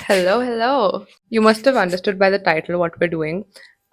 Hello, hello. You must have understood by the title what we're doing.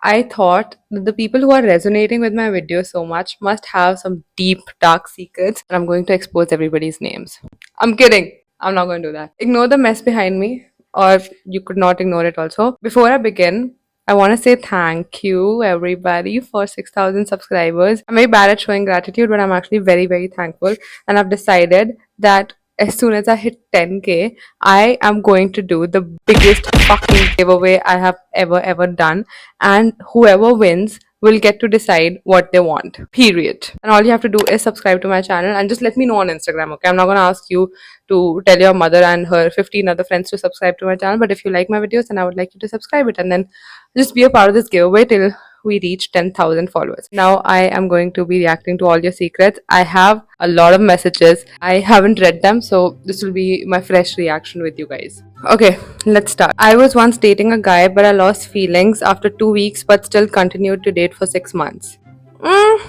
I thought that the people who are resonating with my video so much must have some deep, dark secrets, and I'm going to expose everybody's names. I'm kidding. I'm not going to do that. Ignore the mess behind me, or you could not ignore it also. Before I begin, I want to say thank you, everybody, for 6,000 subscribers. I'm very bad at showing gratitude, but I'm actually very, very thankful. And I've decided that as soon as I hit 10K, I am going to do the biggest fucking giveaway I have ever done, and whoever wins will get to decide what they want. Period. And all you have to do is subscribe to my channel and just let me know on Instagram, okay? I'm not gonna ask you to tell your mother and her 15 other friends to subscribe to my channel, but if you like my videos, then I would like you to subscribe it and then just be a part of this giveaway till we reach 10,000 followers. Now I am going to be reacting to all your secrets. I have a lot of messages. I haven't read them, so this will be my fresh reaction with you guys. Okay, let's start. I was once dating a guy, but I lost feelings after 2 weeks, but still continued to date for 6 months. Mm,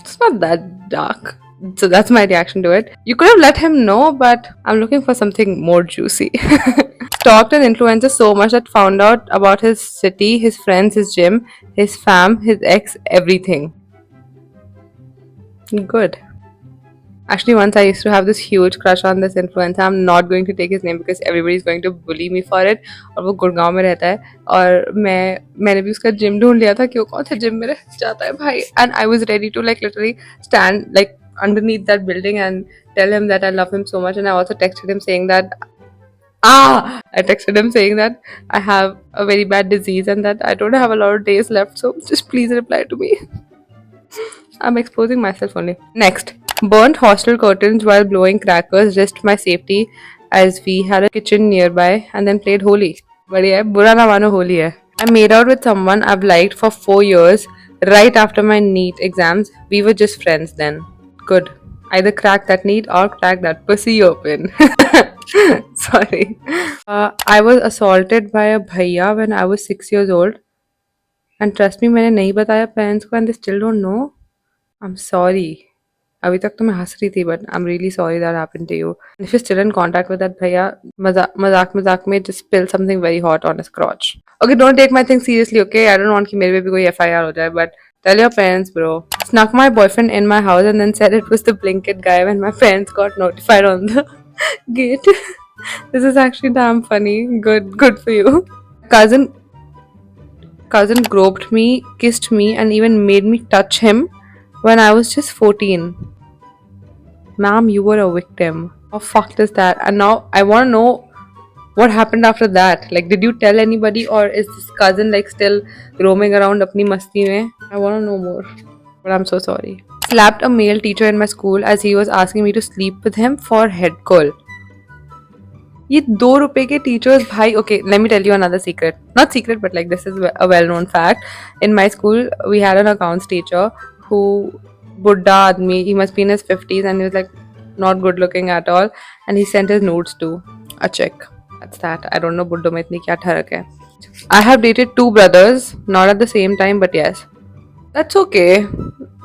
it's not that dark. So that's my reaction to it. You could have let him know, but I'm looking for something more juicy. Stalked an influencer so much that found out about his city, his friends, his gym, his fam, his ex, everything. Good. Actually, once I used to have this huge crush on this influencer. I'm not going to take his name because everybody's going to bully me for it. और वो गुड़गांव में रहता है और मैंने भी उसका gym ढूंढ लिया था कि वो कौन सा जिम में जाता है भाई. And I was ready to like literally stand like underneath that building and tell him that I love him so much. And I also texted him saying that I texted him saying that I have a very bad disease and that I don't have a lot of days left. So just please reply to me. I'm exposing myself only. Next, burnt hostel curtains while blowing crackers risked my safety as we had a kitchen nearby and then played Holi. बढ़िया है, बुरा ना मानो होली है. I made out with someone I've liked for 4 years right after my NEET exams. We were just friends then. Good. Either crack that NEET or crack that pussy open. Sorry. I was assaulted by a bhaiya when I was 6 years old. And trust me, मैंने नहीं बताया parents को and they still don't know. I'm sorry. अभी तक तो मैं हंस रही थी, but I'm really sorry that happened to you. And if you're still in contact with that bhaiya, मजाक में just spill something very hot on his crotch. Okay, don't take my thing seriously, okay? I don't want कि मेरे पे भी कोई FIR हो जाए, but tell your parents, bro. Snuck my boyfriend in my house and then said it was the Blinkit guy when my parents got notified on the gate. This is actually damn funny. Good for you. Cousin cousin groped me, kissed me, and even made me touch him when I was just 14. Ma'am, you were a victim. How fucked is that? And now I want to know what happened after that. Like, did you tell anybody, or is this cousin like still roaming around apni masti mein? I want to know more. But I'm so sorry. Slapped a male teacher in my school as he was asking me to sleep with him for head call. ये 2 रुपए के teachers भाई. Okay, let me tell you another secret. Not secret, but like this is a well-known fact. In my school, we had an accounts teacher who Buddha admi. He must be in his 50s and he was like not good looking at all. And he sent his notes to a chick. That's that. I don't know Buddha में इतनी क्या ठरक है. I have dated 2 brothers, not at the same time, but yes. That's okay.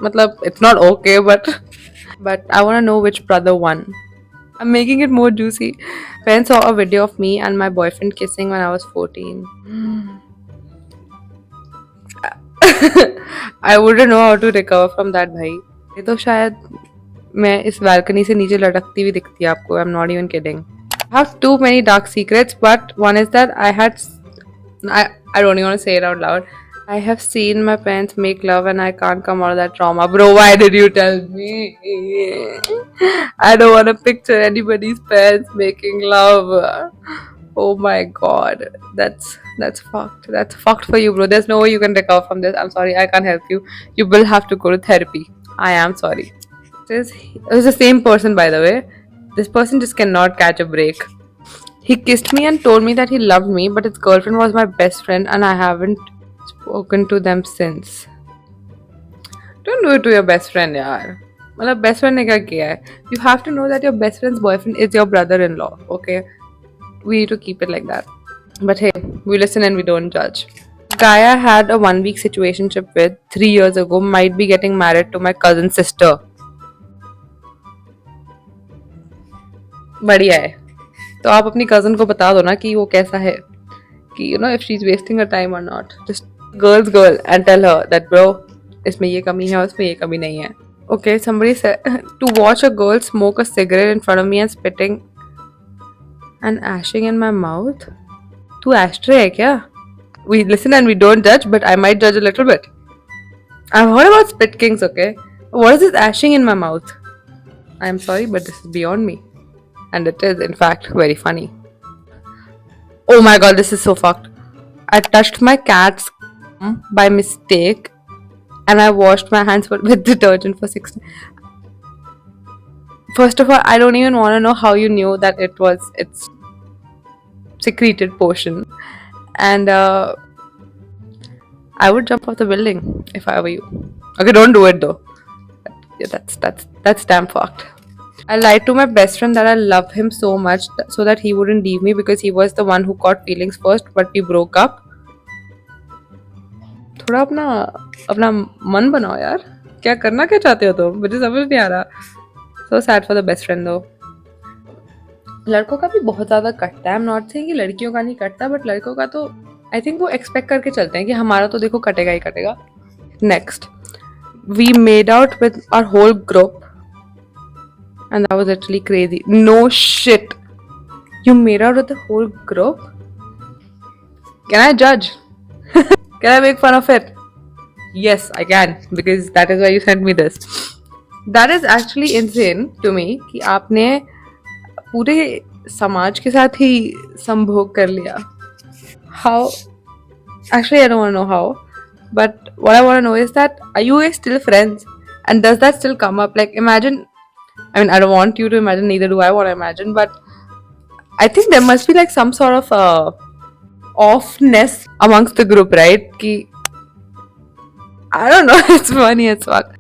मतलब it's not okay, but I want to know which brother won. I'm making it more juicy. Parents saw a video of me and my boyfriend kissing when I was 14. I wouldn't know how to recover from that, भाई. ये तो शायद मैं इस balcony से नीचे लटकती हुई दिखती है आपको. I'm not even kidding. I have too many dark secrets, but one is that I don't even want to say it out loud. I have seen my parents make love and I can't come out of that trauma. Bro, why did you tell me? I don't want to picture anybody's parents making love. Oh my god. That's fucked. That's fucked for you, bro. There's no way you can recover from this. I'm sorry, I can't help you. You will have to go to therapy. I am sorry. It was the same person, by the way. This person just cannot catch a break. He kissed me and told me that he loved me, but his girlfriend was my best friend and I haven't spoken to them since. Don't do it to your best friend, yaar. मतलब best friend ने क्या किया है? You have to know that your best friend's boyfriend is your brother-in-law, okay? We need to keep it like that. But hey, we listen and we don't judge. Guy I had a 1 week situationship with 3 years ago might be getting married to my cousin's sister. बढ़िया है. तो आप अपनी cousin को बता दो ना कि वो कैसा है, कि you know if she's wasting her time or not. Just girl and tell her that bro, इसमें ये कमी है, उसमें ये कमी नहीं है. Okay, somebody said to watch a girl smoke a cigarette in front of me and spitting and ashing in my mouth. तू ashtray है क्या? We listen and we don't judge, but I might judge a little bit. I've heard about spit kings, okay? What is this ashing in my mouth? I'm sorry, but this is beyond me. And it is, in fact, very funny. Oh my god, this is so fucked. I touched my cat's by mistake and I washed my hands with detergent for 6 days. First of all, I don't even want to know how you knew that it was its secreted portion. And I would jump off the building if I were you. Okay, don't do it though. Yeah, that's damn fucked. I lied to my best friend that I love him so much so that he wouldn't leave me because he was the one who caught feelings first, but we broke up. थोड़ा अपना अपना मन बनाओ यार, क्या करना क्या चाहते हो तुम, मुझे समझ नहीं आ रहा. So sad for the best friend though. लड़कों का भी बहुत ज़्यादा कटता है. I'm not saying कि लड़कियों का नहीं कटता, बट लड़कों का तो I think वो एक्सपेक्ट करके चलते हैं कि हमारा तो देखो कटेगा ही कटेगा. Next, we made out with our whole group and that was literally crazy. No shit. You made out with the whole group? Can I judge? Can I make fun of it? Yes, I can, because that is why you sent me this. That is actually insane to me कि आपने पूरे समाज के साथ ही संभोग कर लिया. How? Actually, I don't want to know how. But what I want to know is that, are you guys still friends? And does that still come up? Like, imagine, I mean, I don't want you to imagine, neither do I want to imagine, but I think there must be like some sort of offness amongst the group, right? Ki, I don't know, it's funny as fuck.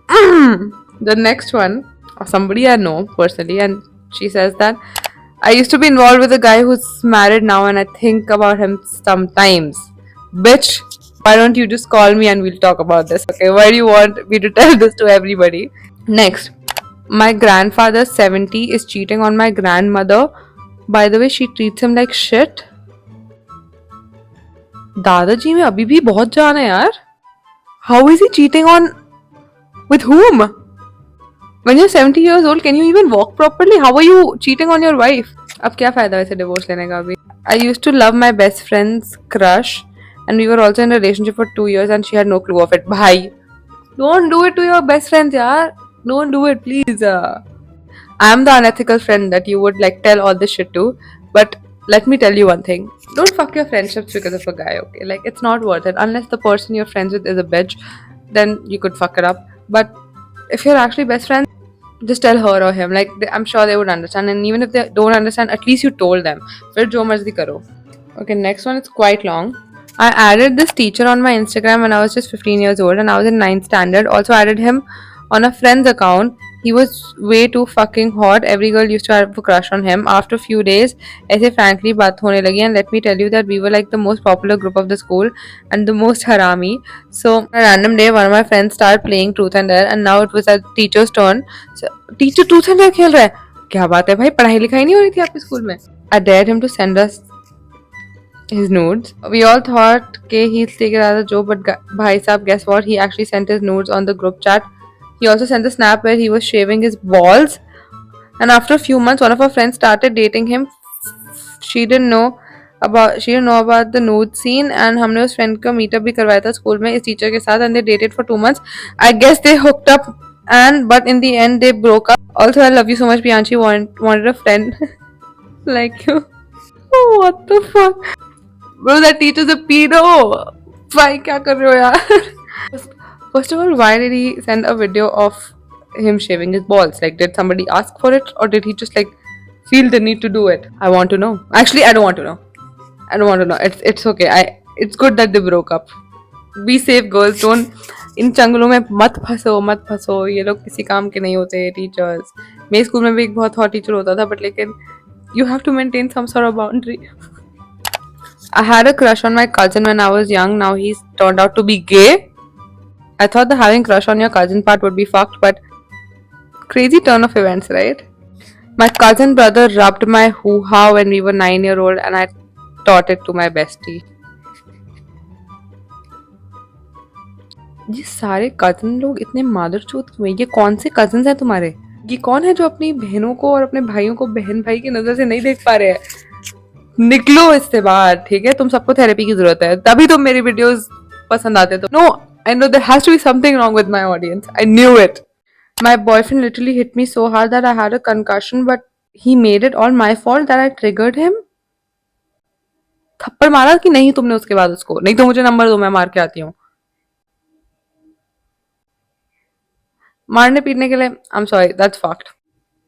The next one, somebody I know personally, and she says that I used to be involved with a guy who's married now and I think about him sometimes. Bitch, why don't you just call me and we'll talk about this, okay? Why do you want me to tell this to everybody? Next, my grandfather 70 is cheating on my grandmother. By the way, she treats him like shit. दादाजी में अभी भी बहुत जान है यार. How is he cheating on? With whom? When you're 70 years old, can you even walk properly? How are you cheating on your wife? अब क्या फायदा वैसे डिवोर्स लेने का अभी? I used to love my best friend's crush and we were also in a relationship for 2 years and she had no clue of it. भाई, don't do it to your best friends यार. Don't do it, please. I'm the unethical friend that you would like tell all this shit to. But let me tell you one thing. Don't fuck your friendships because of a guy, okay? Like, it's not worth it. Unless the person you're friends with is a bitch, then you could fuck it up. But if you're actually best friends, just tell her or him. Like, I'm sure they would understand. And even if they don't understand, at least you told them. Fir jo marzi karo. Okay, next one is quite long. I added this teacher on my Instagram when I was just 15 years old and I was in 9th standard. Also added him on a friend's account. He was way too fucking hot. Every girl used to have a crush on him. After a few days, ऐसे frankly बात होने लगी, and let me tell you that we were like the most popular group of the school and the most harami. So a random day, one of my friends started playing Truth and Dare, and now it was a teacher's turn. So, teacher Truth and Dare खेल रहा है. क्या बात है भाई, पढ़ाई लिखाई नहीं हो रही थी आपके स्कूल में? I dared him to send us his nudes. We all thought okay, he'll take it as a joke, but bhai sahab, guess what? He actually sent his nudes on the group chat. He also sent a snap where he was shaving his balls. And after a few months, one of our friends started dating him. She didn't know about the nude scene, and हमने उस friend का meetup भी करवाया था school में इस teacher के साथ, and they dated for 2 months. I guess they hooked up, but in the end they broke up. Also, I love you so much, Priyanshi. Wanted a friend like you. Oh, what the fuck? Bro, that teacher's a pedo. Why क्या कर रहे हो यार? First of all, why did he send a video of him shaving his balls? Like, did somebody ask for it, or did he just like feel the need to do it? I want to know. Actually, I don't want to know. I don't want to know. It's okay. It's good that they broke up. Be safe, girls. Don't इन चंगलों में मत फंसो. ये लोग किसी काम के नहीं होते teachers. मेरे स्कूल में भी एक बहुत हॉट टीचर होता था, बट लेकिन you have to maintain some sort of boundary. I had a crush on my cousin when I was young. Now he's turned out to be gay. I thought the having crush on your cousin part would be fucked, but crazy turn of events, right? My cousin brother rubbed my hoo-ha when we were 9 year old and I taught it to my bestie. ये सारे cousin लोग इतने मादरचोद क्यों हैं? ये कौन से cousins हैं तुम्हारे? ये कौन है जो अपनी बहनों को और अपने भाइयों को बहन भाई की नजर से नहीं देख पा रहे हैं? निकलो इससे बाहर, ठीक है? तुम सबको थेरेपी की जरूरत है, तभी तुम मेरी वीडियोस पसंद आते हो। No, I know there has to be something wrong with my audience. I knew it. My boyfriend literally hit me so hard that I had a concussion, but he made it all my fault that I triggered him. थप्पड़ मारा कि नहीं तुमने उसके बाद उसको? नहीं तो मुझे नंबर दो, मैं मार के आती हूँ। मारने पीटने के लिए I'm sorry, that's fucked.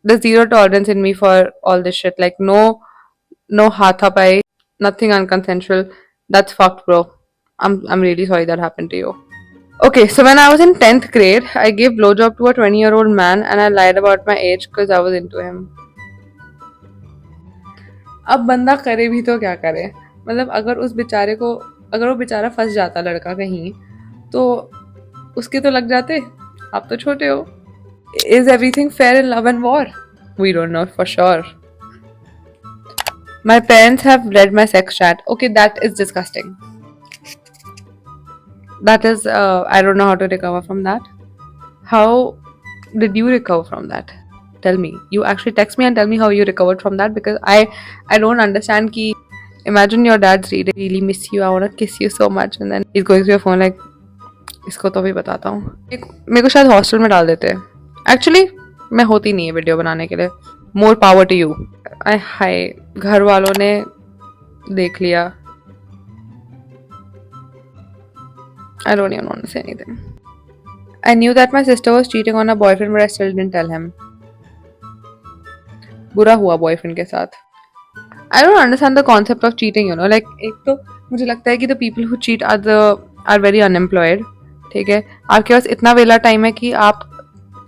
There's zero tolerance in me for all this shit. Like no हाथापाई, nothing unconsensual. That's fucked, bro. I'm really sorry that happened to you. Okay, so when I was in 10th grade, I gave blowjob to a 20-year-old man and I lied about my age because I was into him. अब बंदा करे भी तो क्या करे? मतलब अगर वो बेचारा फंस जाता लड़का कहीं, तो उसके तो लग जाते। आप तो छोटे हो। Is everything fair in love and war? We don't know for sure. My parents have read my sex chat. Okay, that is disgusting. That is, I don't know how to recover from that. How did you recover from that? Tell me. You actually text me and tell me how you recovered from that, because I don't understand ki imagine your dad's reading, really miss you, I want to kiss you so much, and then he's going through your phone like इसको तो भी बताता हूँ। मेरे को शायद hostel में डाल देते हैं। एक्चुअली मैं होती नहीं है वीडियो बनाने के लिए। More power to you. Hi, घर वालों ने देख लिया। I don't even want to say anything. I knew that my sister was cheating on her boyfriend, but I still didn't tell him. बुरा हुआ बॉयफ्रेंड के साथ। I don't understand the concept of cheating, you know. Like, एक तो मुझे लगता है कि the people who cheat are very unemployed. ठीक है, आपके पास इतना वेला टाइम है कि आप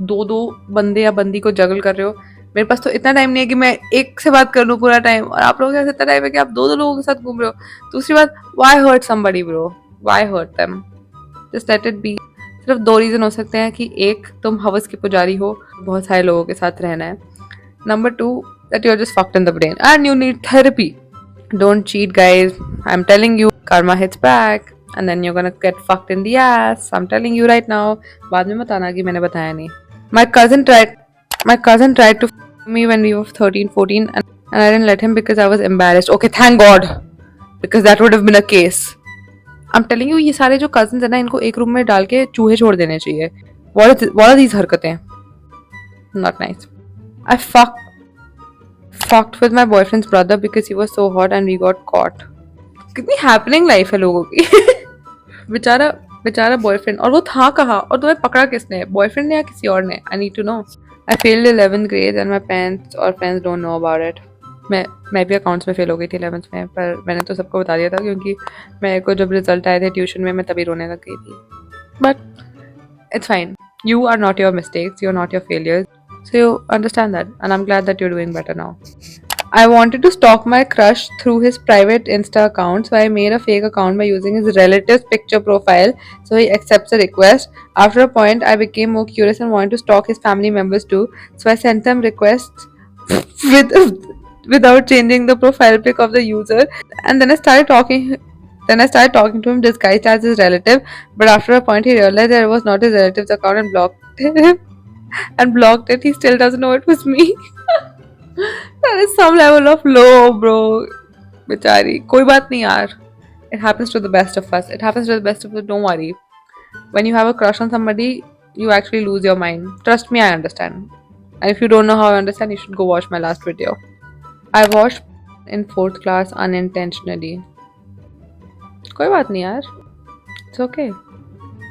दो बंदे या बंदी को जगल कर रहे हो। मेरे पास तो इतना टाइम नहीं है कि मैं एक से बात कर लूँ पूरा टाइम, और आप लोगों के पास इतना टाइम है कि आप दो लोगों के साथ घूम रहे हो। दूसरी बात, why hurt somebody bro? Why hurt them? Just let it be. सिर्फ दो रीजन हो सकते हैं कि एक, तुम हवस के पुजारी हो, बहुत सारे लोगों के साथ रहना है। Number 2, that you're just fucked in the brain and you need therapy. Don't cheat, guys. I'm telling you, karma hits back and then you're gonna get fucked in the ass. I'm telling you right now. बाद में मत आना कि मैंने बताया नहीं। My cousin tried to f me when we were 13, 14 and I didn't let him because I was embarrassed. Okay, thank God, because that would have been a case. I'm telling you, ये सारे जो cousins हैं ना, इनको एक room में डाल के चूहे छोड़ देने चाहिए। What are these हरकतें? Not nice. I fucked with my boyfriend's brother because he was so hot and we got caught. कितनी हैपनिंग लाइफ है लोगों की। बेचारा बॉयफ्रेंड, और वो था कहाँ, और तुम्हें पकड़ा किसने? बॉयफ्रेंड ने या किसी और ने? I need to know. I failed 11th grade and my parents और friends don't know about it. मैं भी अकाउंट्स में फेल हो गई थी 11th में, पर मैंने तो सबको बता दिया था, क्योंकि मेरे को जब रिजल्ट आए थे ट्यूशन में, मैं तभी रोने लग गई थी। But it's fine, you are not your mistakes, you are not your failures, so you understand that, and I'm glad that you're doing better now. I wanted to stalk my crush through his private Insta account, so I made a fake account by using his relative's picture profile so he accepts the request. After a point, I became more curious and wanted to stalk his family members too, so I sent them requests without changing the profile pic of the user, and then I started talking to him disguised as his relative, but after a point he realized that it was not his relative's account and blocked it. He still doesn't know it was me. That is some level of low, bro. बेचारी, कोई बात नहीं यार. It happens to the best of us. It happens to the best of us. Don't worry. When you have a crush on somebody, you actually lose your mind. Trust me, I understand. And if you don't know how I understand, you should go watch my last video. I watched in 4th class unintentionally. कोई बात नहीं यार. It's okay.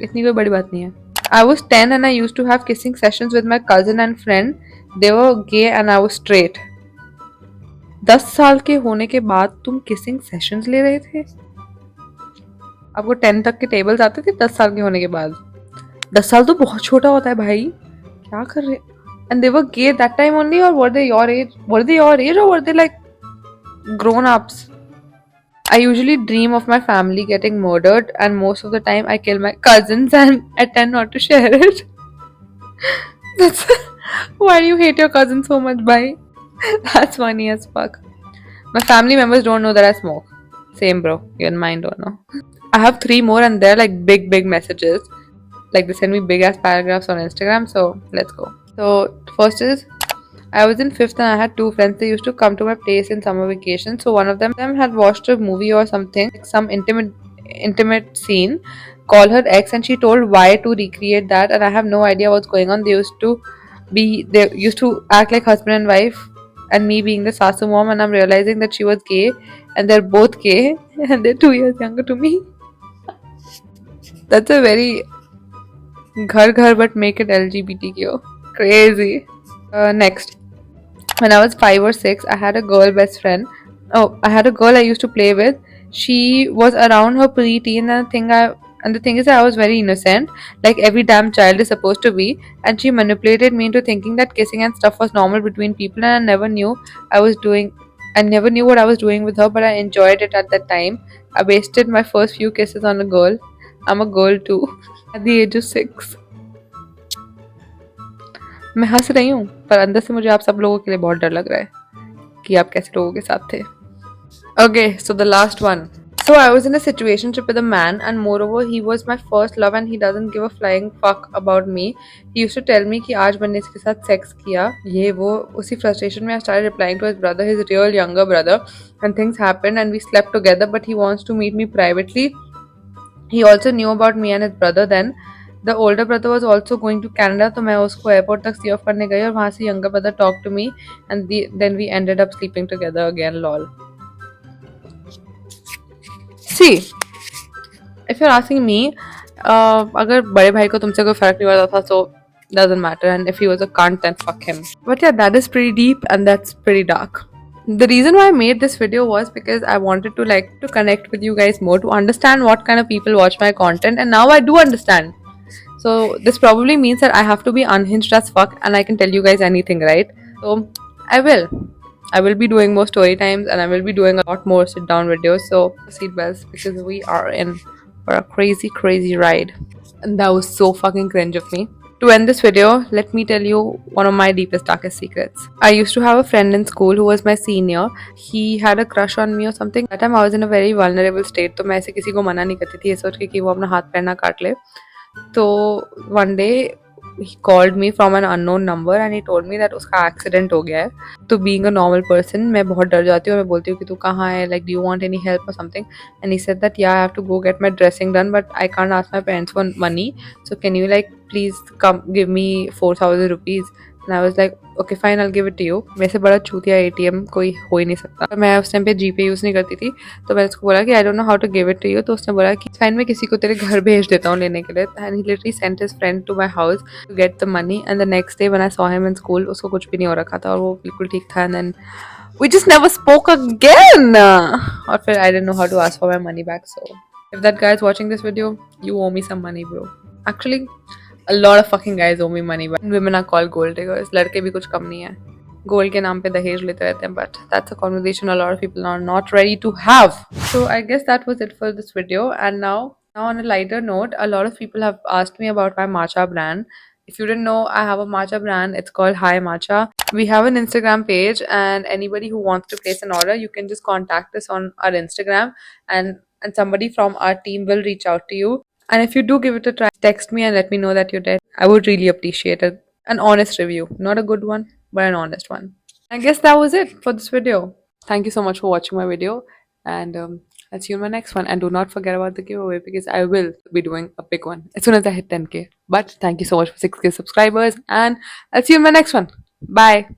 इतनी कोई बड़ी बात नहीं है. I was 10 and I used to have kissing sessions with my cousin and friend. They were gay and I was straight. 10 साल के होने के बाद तुम किसिंग सेशंस ले रहे थे? आपको 10 तक के टेबल्स आते थे 10 साल के होने के बाद? 10 साल तो बहुत छोटा होता है भाई. क्या कर रहे? And they were gay that time only, or were they your age? Were they your age or were they like grown ups? I usually dream of my family getting murdered, and most of the time I kill my cousins and I tend not to share it. That's why do you hate your cousins so much, bhai? That's funny as fuck. My family members don't know that I smoke. Same, bro. Even mine don't know. I have three more, and they're like big messages. Like they send me big ass paragraphs on Instagram. So let's go. So first is I was in fifth and I had two friends. They used to come to my place in summer vacation. So one of them had watched a movie or something, like some intimate scene. Call her ex, and she told why to recreate that. And I have no idea what's going on. They used to act like husband and wife, and me being the sasu mom. And I'm realizing that she was gay, and they're both gay, and they're 2 years younger to me. That's a very ghar but make it LGBTQ. Crazy. Next. When I was 5 or 6, I had a girl best friend. Oh, I had a girl I used to play with. She was around her preteen, and the thing is, I was very innocent, like every damn child is supposed to be. And she manipulated me into thinking that kissing and stuff was normal between people, and I was doing. I never knew what I was doing with her, but I enjoyed it at that time. I wasted my first few kisses on a girl. I'm a girl too. At the age of 6. मैं हंस रही हूँ पर अंदर से मुझे आप सब लोगों के लिए बहुत डर लग रहा है कि आप कैसे लोगों के साथ थे. Okay, so the last one. So I was in a situationship with a man, and moreover, he was my first love, and he doesn't give a flying fuck about me. He used to tell me कि आज मैंने इसके साथ sex किया ये वो. उसी frustration में I started replying to his brother, his real younger brother, and things happened, and we slept together. But he wants to meet me privately. He also knew about me and his brother then. The older brother was also going to Canada, तो मैं उसको airport तक see off करने गई और वहाँ से younger brother talked to me, and then we ended up sleeping together again. Lol. See, if you're asking me, अगर बड़े भाई को तुमसे कोई फर्क नहीं पड़ता था, so doesn't matter. And if he was a cunt, then fuck him. But yeah, that is pretty deep and that's pretty dark. The reason why I made this video was because I wanted to connect with you guys more, to understand what kind of people watch my content, and now I do understand. So this probably means that I have to be unhinged as fuck and I can tell you guys anything, right? So I will. I will be doing more story times and I will be doing a lot more sit down videos. So seatbelts because we are in for a crazy ride. And that was so fucking cringe of me. To end this video, let me tell you one of my deepest, darkest secrets. I used to have a friend in school who was my senior. He had a crush on me or something. That time I was in a very vulnerable state, तो मैं ऐसे किसी को मना नहीं करती थी ये सोच के कि वो अपना हाथ पैर ना काट ले. तो one day he called me from an unknown number and he told me that उसका accident हो गया है. तो being a normal person, मैं बहुत डर जाती हूँ. मैं बोलती हूँ कि तू कहाँ है, like do you want any help or something? And he said that yeah, I have to go get my dressing done, but I can't ask my parents for money. So can you like please come give me 4,000 rupees? And I was like okay fine, I'll give it to you. मेरे से बड़ा चूतिया ATM कोई हो ही नहीं सकता. मैं उस टाइम पे GPay यूज़ नहीं करती थी, तो मैंने उसको बोला कि I don't know how to give it to you. तो उसने बोला कि फाइन मैं किसी को तेरे घर भेज देता हूँ लेने के लिए. And he literally sent his friend to my house to get the money. And the next day when I saw him in school, उसको कुछ भी नहीं हो रखा था और वो बिल्कुल ठीक था. And then we just never spoke again. और फिर I didn't know how to ask for my money back. So if that guy is watching this video, you owe me some money, bro. Actually, a lot of fucking guys owe me money, but women are called gold diggers. लड़के भी कुछ कम नहीं है. Gold के नाम पे दहेज लेते रहते हैं, but that's a conversation a lot of people are not ready to have. So I guess that was it for this video. And now on a lighter note, a lot of people have asked me about my matcha brand. If you didn't know, I have a matcha brand. It's called Hi Matcha. We have an Instagram page, and anybody who wants to place an order, you can just contact us on our Instagram, and somebody from our team will reach out to you. And if you do give it a try, text me and let me know that you did. I would really appreciate it. An honest review, not a good one, but an honest one. I guess that was it for this video. Thank you so much for watching my video, and I'll see you in my next one. And do not forget about the giveaway because I will be doing a big one as soon as I hit 10K. But thank you so much for 6K subscribers, and I'll see you in my next one. Bye.